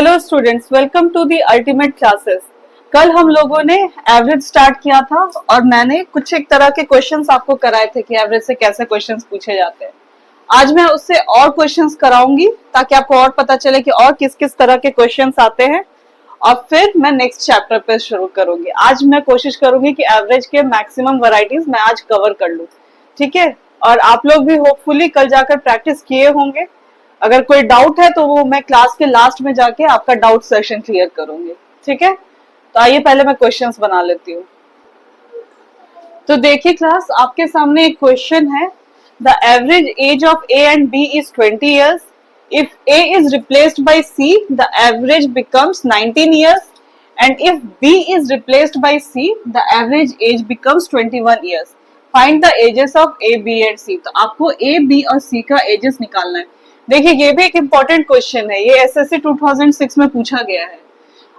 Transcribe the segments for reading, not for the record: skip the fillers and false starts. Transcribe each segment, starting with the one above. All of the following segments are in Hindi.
Hello students, welcome to the Ultimate Classes. कल हम लोगों ने एवरेज स्टार्ट किया था और मैंने कुछ एक तरह के क्वेश्चंस आपको कराए थे कि एवरेज से कैसे क्वेश्चंस पूछे जाते हैं। आज मैं उससे और क्वेश्चंस कराऊंगी ताकि आपको और पता चले कि और किस किस तरह के क्वेश्चंस आते हैं, और फिर मैं नेक्स्ट चैप्टर पे शुरू करूंगी। आज मैं कोशिश करूंगी कि एवरेज के मैक्सिमम वैरायटीज मैं आज कवर कर लूं, ठीक है। और आप लोग भी होपफुली कल जाकर प्रैक्टिस किए होंगे। अगर कोई डाउट है तो वो मैं क्लास के लास्ट में जाके आपका डाउट सेशन क्लियर करूंगी, ठीक है। तो आइए पहले मैं क्वेश्चंस बना लेती हूँ। तो देखिए क्लास, आपके सामने एक क्वेश्चन है। The average age of A and B is 20 years. If A is replaced by C, the average becomes 19 years. And if B is replaced by C, the average age becomes 21 years. Find the ages of A, B and C. तो आपको A, B और C का एजेस निकालना है। देखिए ये भी एक इम्पोर्टेंट क्वेश्चन है, ये एसएससी 2006 में पूछा गया है।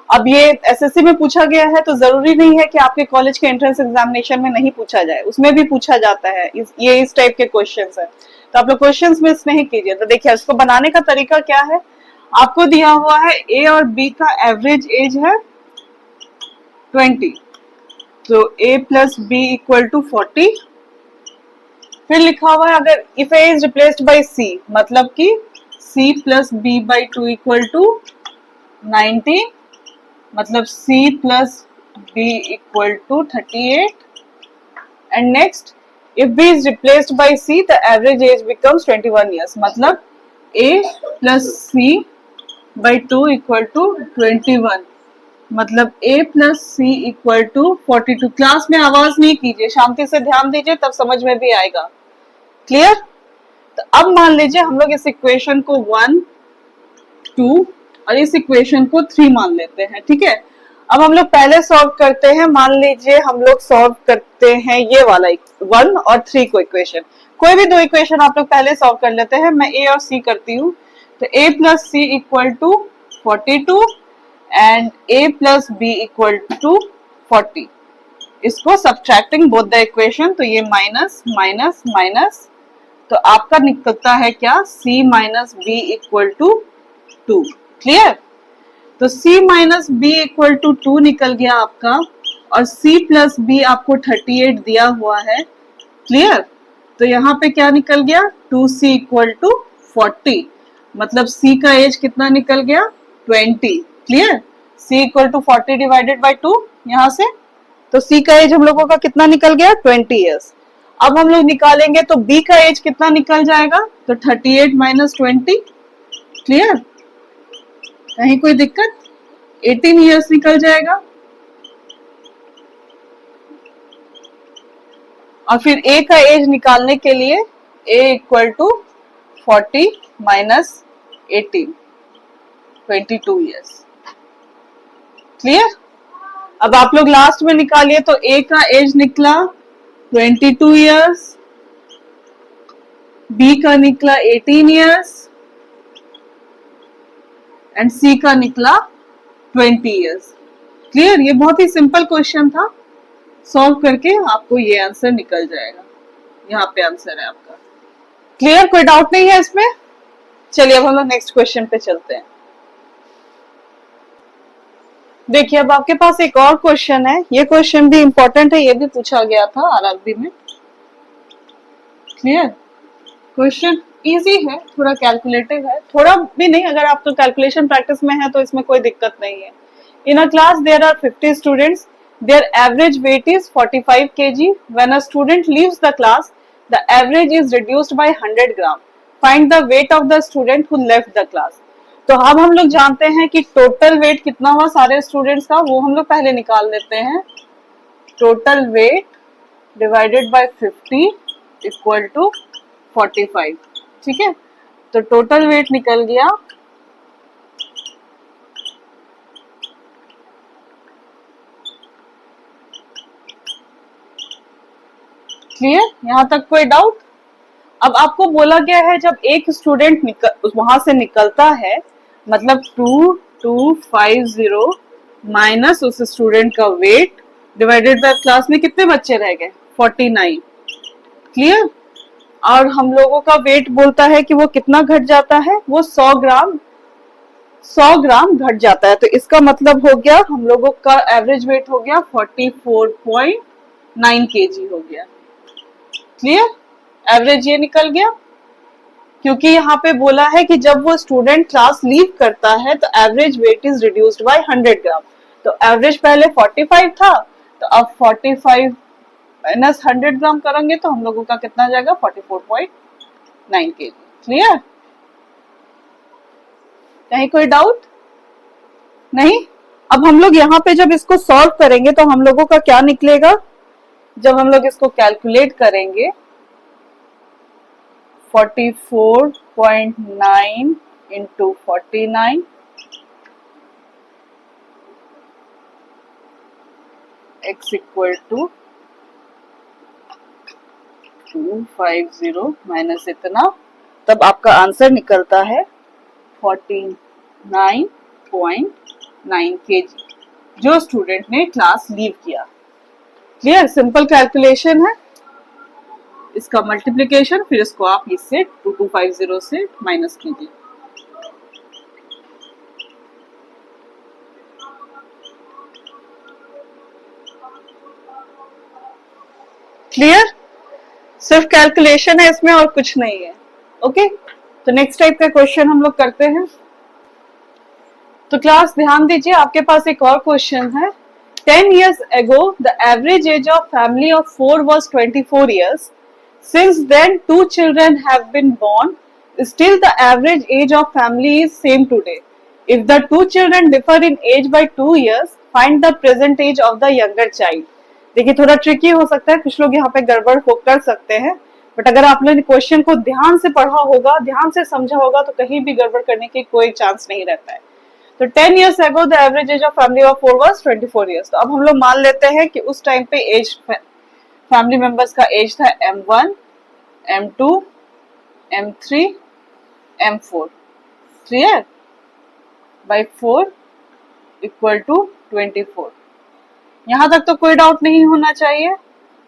अब ये एसएससी में पूछा गया है तो जरूरी नहीं है कि आपके कॉलेज के एंट्रेंस एग्जामिनेशन में नहीं पूछा जाए, उसमें भी पूछा जाता है। ये इस टाइप के क्वेश्चंस है, तो आप लोग क्वेश्चंस मिस नहीं कीजिए। तो देखिए इसको बनाने का तरीका क्या है। आपको दिया हुआ है ए और बी का एवरेज एज है 20, तो A plus B equal to 40। फिर लिखा हुआ है अगर if A is replaced by C, मतलब कि C plus B by 2 equal to 19, मतलब C plus B equal to 38. And next, if B is replaced by C, the average age becomes 21 years. मतलब A plus C by 2 equal to 21. मतलब A plus C equal to 42. Class में आवाज नहीं कीजिए, शांति से ध्यान दीजिए, तब समझ में भी आएगा। क्लियर? तो अब मान लीजिए हम लोग इस इक्वेशन को 1, 2 और इस इक्वेशन को 3 मान लेते हैं, ठीक है। अब हम लोग पहले सॉल्व करते हैं। मान लीजिए हम लोग सॉल्व करते हैं ये वाला 1 और 3 को इक्वेशन, कोई भी 2 इक्वेशन आप लोग पहले सॉल्व कर लेते हैं। मैं ए और सी करती हूँ। तो A plus C equal to 42 and A plus B equal to 40। इसको सब्ट्रैक्टिंग बोथ द इक्वेशन, तो ये माइनस माइनस माइनस, तो आपका निकलता है क्या, C minus B equal to 2। Clear? तो C minus B equal to 2 निकल गया आपका, और C प्लस बी आपको 38 दिया हुआ है। क्लियर? तो यहाँ पे क्या निकल गया, 2C इक्वल टू 40, मतलब C का एज कितना निकल गया, 20। Clear? C equal to 40 divided by 2 यहाँ से, तो C का एज हम लोगों का कितना निकल गया, 20 ईयर्स। अब हम लोग निकालेंगे तो B का एज कितना निकल जाएगा, तो 38 माइनस 20। क्लियर? कहीं कोई दिक्कत, 18 ईयर्स निकल जाएगा। और फिर ए का एज निकालने के लिए A equal to 40 minus 18, 22 years. Clear? अब आप लोग लास्ट में निकालिए, तो ए का एज निकला 22 ईयर्स, बी का निकला 18 ईयर्स एंड सी का निकला 20 ईयर्स। क्लियर? ये बहुत ही सिंपल क्वेश्चन था, सॉल्व करके आपको ये आंसर निकल जाएगा। यहाँ पे आंसर है आपका। क्लियर? कोई डाउट नहीं है इसमें? चलिए अब हम लोग नेक्स्ट क्वेश्चन पे चलते हैं। देखिए अब आपके पास एक और क्वेश्चन है। ये क्वेश्चन भी इंपॉर्टेंट है, ये भी पूछा गया था आरआरबी में। क्लियर? क्वेश्चन इजी है, थोड़ा कैलकुलेटिव है, थोड़ा भी नहीं, अगर आप तो कैलकुलेशन प्रैक्टिस में है तो इसमें कोई दिक्कत नहीं है। In a class there are 50 students. Their average weight is 45 kg. When a student leaves the class, the average is reduced by 100 gram. Find the weight of the student who left the class. तो अब हम लोग जानते हैं कि टोटल वेट कितना हुआ सारे स्टूडेंट्स का, वो हम लोग पहले निकाल लेते हैं। Total weight divided by 50 equal to 45। ठीक है, तो टोटल वेट निकल गया क्लियर? यहां तक कोई डाउट? अब आपको बोला गया है जब एक स्टूडेंट वहां से निकलता है, मतलब 2250 माइनस उस स्टूडेंट का वेट डिवाइडेड बाय क्लास में कितने बच्चे रह गए, 49। क्लियर? और हम लोगों का वेट बोलता है कि वो कितना घट जाता है, वो 100 ग्राम 100 ग्राम घट जाता है, तो इसका मतलब हो गया हम लोगों का एवरेज वेट हो गया 44.9 केजी हो गया। क्लियर? एवरेज ये निकल गया, क्योंकि यहाँ पे बोला है कि जब वो स्टूडेंट क्लास लीव करता है तो average weight is reduced by 100 ग्राम। तो एवरेज पहले 45 था, तो अब 45 माइनस 100 ग्राम करेंगे तो हम लोगों का कितना जाएगा 44.9 केजी। क्लियर? कहीं कोई डाउट नहीं? अब हम लोग यहाँ पे जब इसको सॉल्व करेंगे तो हम लोगों का क्या निकलेगा, जब हम लोग इसको कैलकुलेट करेंगे 44.9 into 49 x equal to 250 minus इतना, तब आपका आंसर निकलता है 49.9 केजी जो स्टूडेंट ने क्लास लीव किया। क्लियर? सिंपल कैलकुलेशन है, इसका मल्टीप्लिकेशन, फिर इसको आप इससे 2250 से माइनस कीजिए। क्लियर? सिर्फ कैलकुलेशन है इसमें और कुछ नहीं है। ओके, तो नेक्स्ट टाइप का क्वेश्चन हम लोग करते हैं। तो क्लास ध्यान दीजिए, आपके पास एक और क्वेश्चन है। 10 years ago, the average age of family of 4 was 24 years. Since then, 2 children have been born. Still, the average age of family is same today. If the 2 children differ in age by 2 years, find the present age of the younger child. देखिए थोड़ा ट्रिकी हो सकता है, कुछ लोग यहाँ पे गड़बड़ कर सकते हैं, बट अगर आपने क्वेश्चन को ध्यान से पढ़ा होगा, ध्यान से समझा होगा, तो कहीं भी गड़बड़ करने की कोई चांस नहीं रहता है। तो 10 years ago the average age of family of 4 was 24 years। तो अब हम लोग मान लेते हैं कि उस टाइम पे एज फैमिली मेंबर्स का एज था M1, M2, M3, M4। Clear? By 4 equal to 24। यहां तक तो कोई डाउट नहीं होना चाहिए।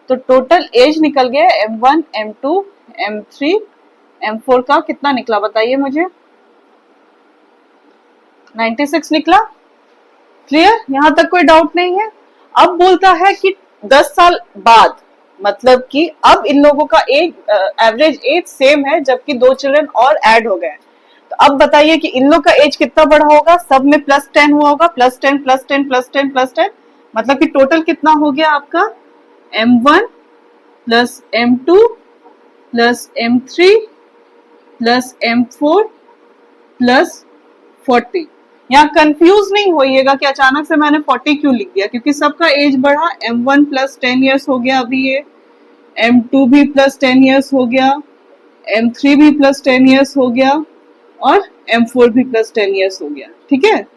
तो टोटल एज निकल गया M1, M2, M3, M4 का कितना निकला बताइए मुझे? 96 निकला। क्लियर? यहां तक कोई डाउट नहीं है। अब बोलता है कि 10 साल बाद, मतलब कि अब इन लोगों का एज एवरेज एज सेम है, जबकि 2 चिल्ड्रन और ऐड हो गए। तो अब बताइए कि इन लोग का एज कितना बढ़ा होगा? सब में +10 हुआ होगा, +10 +10 +10 +10, मतलब कि टोटल कितना हो गया आपका? M1 plus M2 plus M3 plus M4 plus 40। यहाँ कंफ्यूज नहीं होइएगा कि अचानक से मैंने 40 क्यों लिख दिया, क्योंकि सबका एज बढ़ा। M1 प्लस 10 ईयर्स हो गया अभी ये, M2 भी प्लस 10 ईयर्स हो गया, M3 भी प्लस 10 ईयर्स हो गया और M4 भी प्लस 10 ईयर्स हो गया। ठीक है,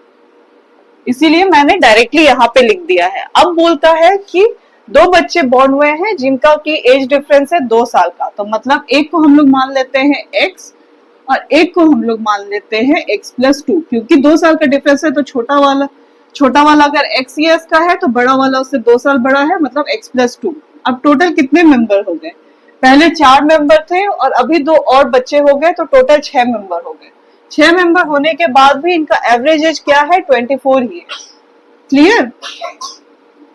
इसीलिए मैंने डायरेक्टली यहाँ पे लिख दिया है। अब बोलता है कि 2 बच्चे बॉर्न हुए हैं जिनका की एज डिफरेंस है 2 साल का, तो मतलब एक को हम लोग मान लेते हैं x और एक को हम लोग मान लेते हैं x प्लस 2, क्योंकि 2 साल का डिफरेंस है। तो छोटा वाला अगर x ईयर्स का है तो बड़ा वाला उससे 2 साल बड़ा है, मतलब x प्लस 2। अब टोटल कितने मेंबर हो गए? पहले 4 मेंबर थे और अभी 2 और बच्चे हो गए, तो टोटल 6 मेंबर हो गए। 6 मेंबर होने के बाद भी इनका एवरेज एज क्या है? 24 ही है। क्लियर?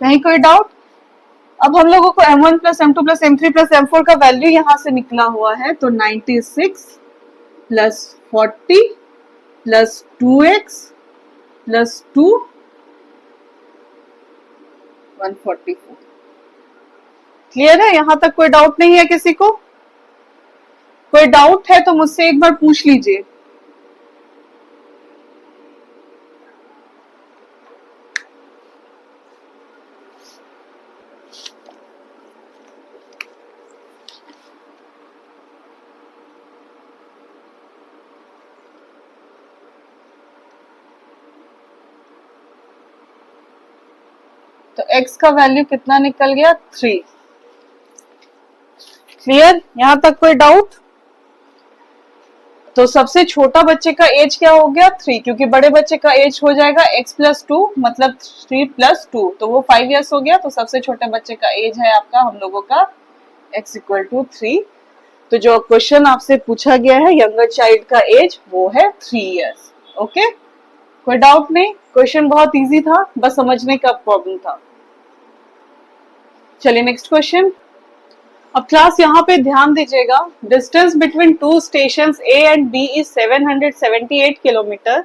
कहीं कोई डाउट? अब हम लोगों को M1 plus M2 plus M3 plus M4 का वैल्यू यहां से निकला हुआ है, तो 96 plus 40 plus 2x plus 2 144। Clear है? यहां तक कोई डाउट नहीं है किसी को? कोई डाउट है तो मुझसे एक बार पूछ लीजिए। तो x का वैल्यू कितना निकल गया? 3। क्लियर? यहां तक कोई डाउट? तो सबसे छोटा बच्चे का एज क्या हो गया? 3, क्योंकि बड़े बच्चे का एज हो जाएगा x प्लस 2, मतलब 3 प्लस 2, तो वो 5 इयर्स हो गया। तो सबसे छोटे बच्चे का एज है आपका हम लोगों का x इक्वल टू 3। तो जो क्वेश्चन आपसे पूछा गया है यंगर चाइल्ड का एज, वो है 3 इयर्स। ओके, कोई डाउट नहीं, क्वेश्चन बहुत इजी था, बस समझने का प्रॉब्लम था। चलिए नेक्स्ट क्वेश्चन। अब क्लास यहाँ पे ध्यान दीजिएगा। Distance between two stations A and B is 778 kilometre.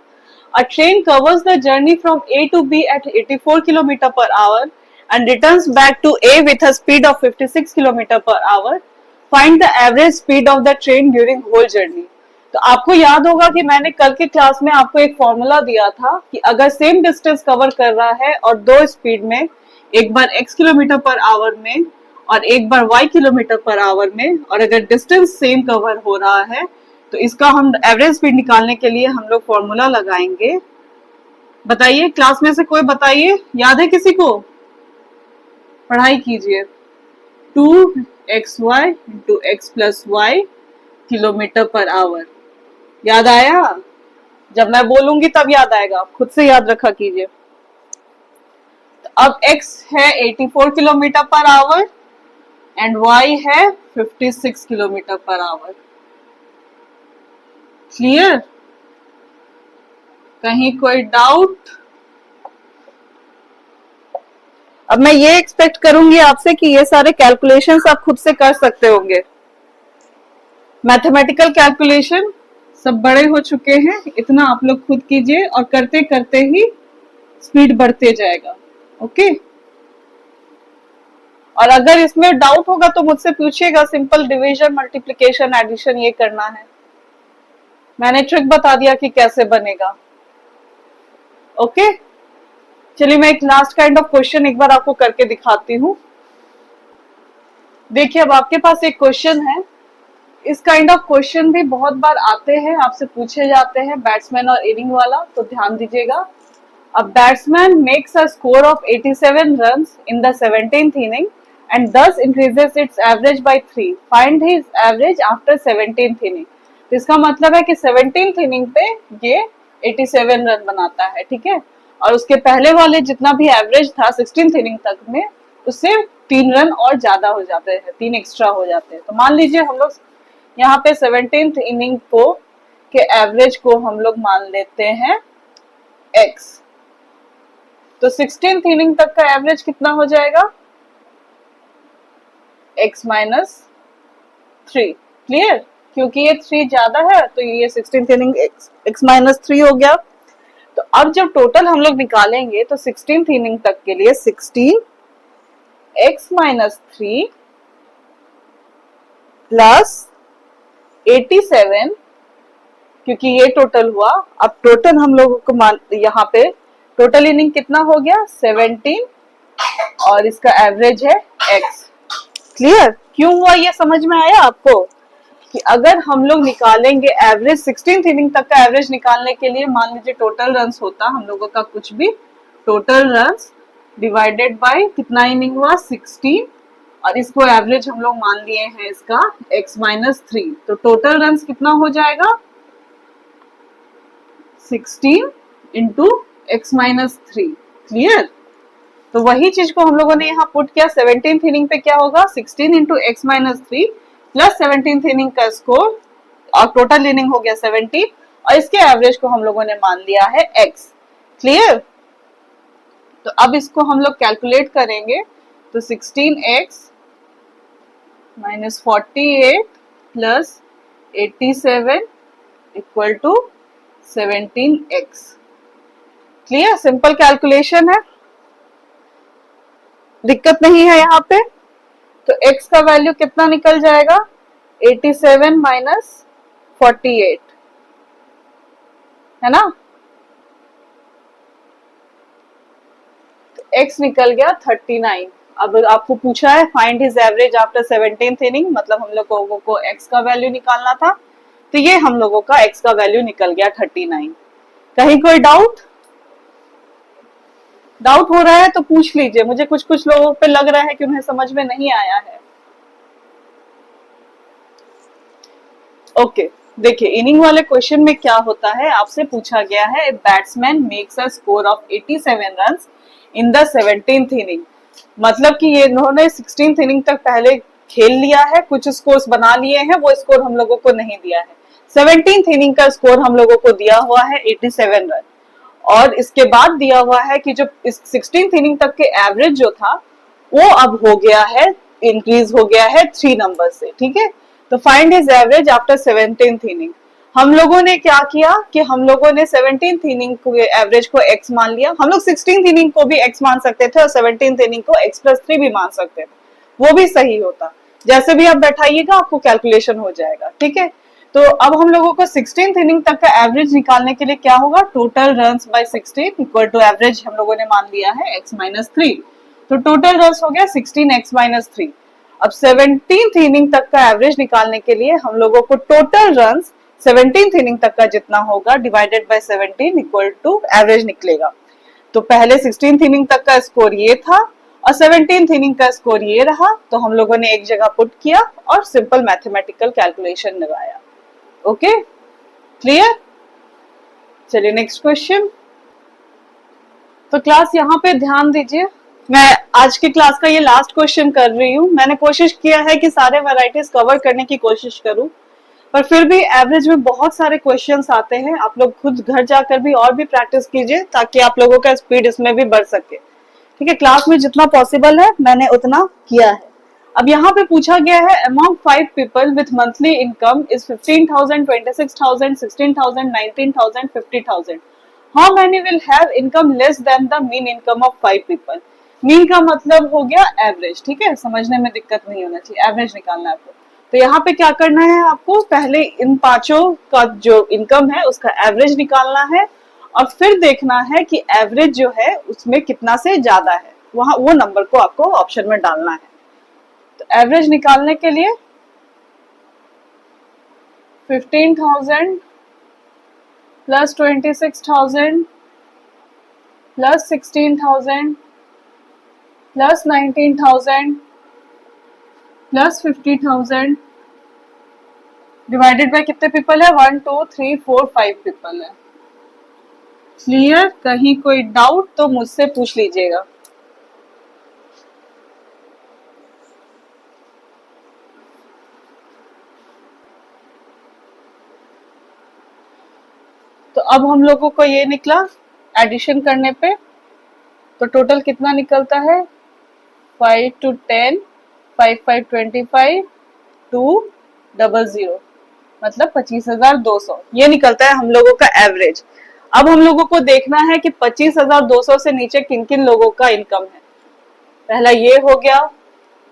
A train covers the journey from A to B at 84 km per hour and returns back to A with a speed of 56 km per hour. Find the average speed of the train during whole journey. तो आपको याद होगा कि मैंने कल के क्लास में आपको एक फॉर्मूला दिया था कि अगर सेम डिस्टेंस कवर कर रहा है और दो स्पीड में, एक बार x किलोमीटर पर आवर में और एक बार y किलोमीटर पर आवर में, और अगर डिस्टेंस सेम कवर हो रहा है तो इसका हम एवरेज स्पीड निकालने के लिए हम लोग फॉर्मूला लगाएंगे। बताइए क्लास में से कोई बताइए, याद है किसी को? पढ़ाई कीजिए। 2xy into x plus Y kilometre per hour. याद आया? जब मैं बोलूंगी तब याद आएगा, खुद से याद रखा कीजिए। तो अब x है 84 kilometre per our and y है 56 किलोमीटर पर आवर। क्लियर? कहीं कोई डाउट? अब मैं ये एक्सपेक्ट करूंगी आपसे कि ये सारे कैलकुलेशंस आप खुद से कर सकते होंगे। मैथमेटिकल कैलकुलेशन सब बड़े हो चुके हैं, इतना आप लोग खुद कीजिए और करते करते ही स्पीड बढ़ते जाएगा। ओके? और अगर इसमें डाउट होगा तो मुझसे पूछिएगा। सिंपल डिवीजन, मल्टीप्लिकेशन, एडिशन ये करना है। मैंने ट्रिक बता दिया कि कैसे बनेगा। ओके? चलिए मैं एक लास्ट काइंड ऑफ क्वेश्चन एक बार आपको करके दिखाती हूँ। देखिए अब आपके पास एक क्वेश्चन है। इस काइंड ऑफ क्वेश्चन भी बहुत बार आते हैं, आपसे पूछे जाते हैं, बैट्समैन और इनिंग वाला, तो ध्यान दीजिएगा। A batsman makes a score of 87 runs in the 17th inning and thus increases its average by 3. Find his average after 17th inning. तो इसका मतलब है कि 17th इनिंग पे ये 87 रन बनाता है, ठीक है? और उसके पहले वाले जितना भी एवरेज था 16th इनिंग तक में, उससे 3 रन और ज्यादा हो जाते हैं, 3 एक्स्ट्रा हो जाते हैं। तो मान लीजिए हम लोग यहाँ पे 17th इनिंग को के एवरेज को हम लोग मान लेते हैं x। तो 16th इनिंग तक का एवरेज कितना हो जाएगा? x minus 3। क्लियर? क्योंकि ये 3 ज्यादा है तो ये 16th इनिंग x माइनस 3 हो गया। तो अब जब टोटल हम लोग निकालेंगे तो 16th इनिंग तक के लिए 16 x माइनस 3 प्लस 87, क्योंकि ये टोटल हुआ। अब टोटल हम लोगों को मान, यहाँ पे टोटल इनिंग कितना हो गया? 17 और इसका एवरेज है x। क्लियर? क्यों हुआ ये समझ में आया आपको? कि अगर हम लोग निकालेंगे एवरेज 16th इनिंग तक का एवरेज निकालने के लिए, मान लीजिए टोटल रन्स होता हम लोगों का कुछ भी, टोटल रन्स डिवाइडेड बाय कितना इनिंग हुआ? 16, और इसको एवरेज हम लोग मान लिए हैं इसका x माइनस 3। तो टोटल रन्स कितना हो जाएगा? 16 इंटू x माइनस 3। क्लियर? तो वही चीज को हम लोगों ने यहाँ पुट किया। 17th इनिंग पे क्या होगा? 16 into x minus 3 plus 17th inning का स्कोर, और टोटल इनिंग हो गया 17, और इसके एवरेज को हम लोगों ने मान लिया है x। क्लियर? तो अब इसको हम लोग कैलकुलेट करेंगे। तो 16x minus 48 plus 87 equal to 17x। Clear? Simple calculation है, दिक्कत नहीं है यहाँ पे। तो x का वैल्यू कितना निकल जाएगा? 87 माइनस 48, है ना? तो x निकल गया 39। अब आपको पूछा है find his average after 17th inning, मतलब हम लोगों को x का वैल्यू निकालना था। तो ये हम लोगों का x का वैल्यू निकल गया 39। कहीं कोई डाउट हो रहा है तो पूछ लीजिए। मुझे कुछ लोगों पे लग रहा है कि उन्हें समझ में नहीं आया है। ओके, देखिए इनिंग वाले क्वेश्चन में क्या होता है, आपसे पूछा गया है batsman makes a score of 87 runs in the 17th inning. मतलब कि ये इन्होंने 16th इनिंग तक पहले खेल लिया है, कुछ स्कोर्स बना लिए हैं, वो स्कोर हम लोगों को नहीं दिया है। 17th इनिंग का स्कोर हम लोगों को दिया हुआ है 87 रन, और इसके बाद दिया हुआ है कि जो इस 16th इनिंग तक के एवरेज जो था वो अब हो गया है, इंक्रीज हो गया है 3 नंबर से, ठीक है। तो find his average after 17th inning. हम लोगों ने क्या किया कि हम लोगों ने 17th इनिंग को एवरेज को x मान लिया। हम लोग 16th इनिंग को भी x मान सकते थे और 17th इनिंग को x+3 भी मान सकते थे, वो भी सही होता। जैसे भी आप बैठाइएगा आपको कैलकुलेशन हो जाएगा, ठीक है। तो अब हम लोगों को 16th इनिंग तक का एवरेज निकालने के लिए क्या होगा, total runs by 16 equal to average हम लोगों ने मान लिया है x-3। तो टोटल रन्स हो गया 16x-3। अब 17th इनिंग तक का एवरेज निकालने के लिए हम लोगों को टोटल रन्स 17th इनिंग तक का जितना होगा divided by 17 equal to average निकलेगा। तो पहले 16th इनिंग तक का स्कोर ये था और 17th इनिंग का स्कोर ये रहा। तो हम लोगों ने एक जगह पुट किया और सिंपल मैथमेटिकल कैलकुलेशन लगाया। Okay, clear. चलिए नेक्स्ट क्वेश्चन। तो क्लास यहाँ पे ध्यान दीजिए, मैं आज की क्लास का ये लास्ट क्वेश्चन कर रही हूँ। मैंने कोशिश किया है कि सारे वैरायटीज कवर करने की कोशिश करूं, पर फिर भी एवरेज में बहुत सारे क्वेश्चंस आते हैं। आप लोग खुद घर जाकर भी और भी प्रैक्टिस कीजिए ताकि आप लोगों का स्पीड इसमें भी बढ़ सके, ठीक है। क्लास में जितना पॉसिबल है मैंने उतना किया है। अब यहाँ पे पूछा गया है among 5 people with monthly income is 15,000, 26,000, 16,000, 19,000, 50,000, how many will have income less than the mean income of 5 people. Mean का मतलब हो गया एवरेज, ठीक है, समझने में दिक्कत नहीं होना चाहिए, एवरेज निकालना है आपको। तो यहाँ पे क्या करना है आपको, पहले इन पांचों का जो इनकम है उसका एवरेज निकालना है और फिर देखना है कि एवरेज जो है उसमें कितना से ज्यादा है, वहां वो नंबर को आपको ऑप्शन में डालना है। तो एवरेज निकालने के लिए 15,000 plus 26,000 plus 16,000 plus 19,000 plus 50,000 divided by कितने पीपल है, 1 2 3 4 5 पीपल है। क्लियर। कहीं कोई डाउट तो मुझसे पूछ लीजिएगा। तो अब हम लोगों को ये निकला एडिशन करने पे, तो टोटल कितना निकलता है, 5 to 10, 5 5 25, 200, मतलब 25,200 ये निकलता है हम लोगों का एवरेज। अब हम लोगों को देखना है कि 25,200 से नीचे किन किन लोगों का इनकम है। पहला ये हो गया,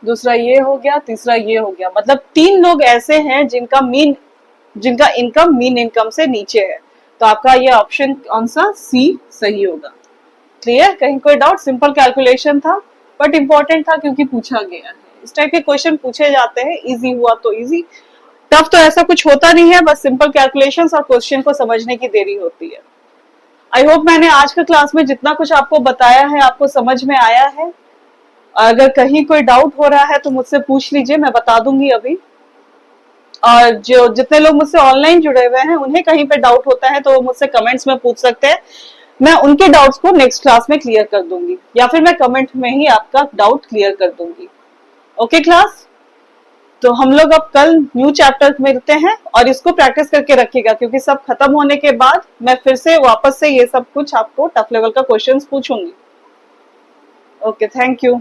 दूसरा ये हो गया, तीसरा ये हो गया, मतलब 3 लोग ऐसे हैं जिनका इनकम मीन इनकम से नीचे है। तो आपका ये ऑप्शन कौन सा, सी सही होगा। क्लियर। कहीं कोई डाउट, सिंपल कैलकुलेशन था बट इंपॉर्टेंट था क्योंकि पूछा गया है। इस टाइप के क्वेश्चन पूछे जाते हैं, इजी हुआ तो इजी, टफ तो ऐसा कुछ होता नहीं है, बस सिंपल कैलकुलेशंस और क्वेश्चन को समझने की देरी होती है। आई होप मैंने आज का क्लास में जितना कुछ आपको बताया है आपको समझ में आया है। अगर कहीं कोई डाउट हो रहा है तो मुझसे पूछ लीजिए, मैं बता दूंगी अभी। और जो जितने लोग मुझसे ऑनलाइन जुड़े हुए हैं उन्हें कहीं पे डाउट होता है तो वो मुझसे कमेंट्स में पूछ सकते हैं, मैं उनके डाउट्स को नेक्स्ट क्लास में क्लियर कर दूंगी या फिर मैं कमेंट में ही आपका डाउट क्लियर कर दूंगी। ओके क्लास, तो हम लोग अब कल न्यू चैप्टर मिलते हैं और इसको प्रैक्टिस करके रखिएगा क्योंकि सब खत्म होने के बाद मैं फिर से वापस से ये सब कुछ आपको टफ लेवल का क्वेश्चंस पूछूंगी। Okay, thank you.